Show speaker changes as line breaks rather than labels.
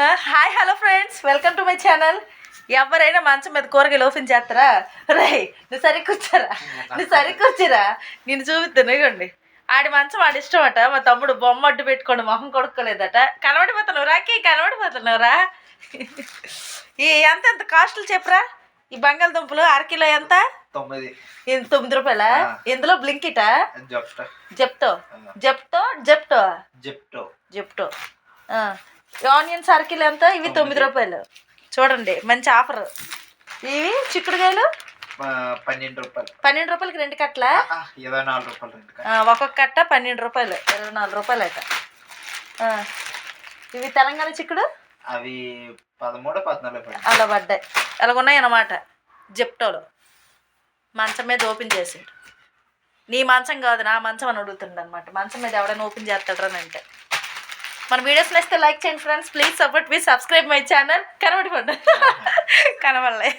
Hi hello friends, welcome to my channel. ఎవరైనా మంచం మీద కూరగాయలు ఓపెన్ చేస్తారా? రే నువ్వు సరికొచ్చిరా నేను చూపిస్తాను. ఇగోండి ఆడి మంచం ఆడి ఇష్టం అట. మా తమ్ముడు బొమ్మ అడ్డు పెట్టుకోండి, మొహం కొడుకోలేదట. కనబడిపోతున్నావు రాకి, కనబడిపోతున్నావురా. ఈ ఎంత కాస్ట్లు చెప్పరా? ఈ బంగాళదుంపలు అరకిలో ఎంత? 9 రూపాయలా? ఇందులో బ్లింకిటా? Zepto Zepto Zepto Zepto Zepto. Onions అరకిలో ఎంత? ఇవి 9 రూపాయలు. చూడండి మంచి ఆఫర్. ఇవి చిక్కుడుకాయలు 12 రూపాయలకి 2 కట్టలా?
24 రూపాయలు.
ఒక్కొక్క కట్ట 12 రూపాయలు, 24 రూపాయలు అయితే. ఇవి తెలంగాణ చిక్కుడు
అవి 13-14
అలా పడ్డాయి. అలాగున్నాయి అన్నమాట. జెప్టోలో మంచం మీద ఓపెన్ చేసిండు. నీ మంచం కాదు నా మంచం అని అడుగుతుండ అనమాట. మంచం మీద ఎవడైనా ఓపెన్ చేస్తాడని అంటే. మన వీడియోస్ నచ్చితే లైక్ చేయండి friends. Please support me subscribe my channel. కనబడిపోండి కనబడలే.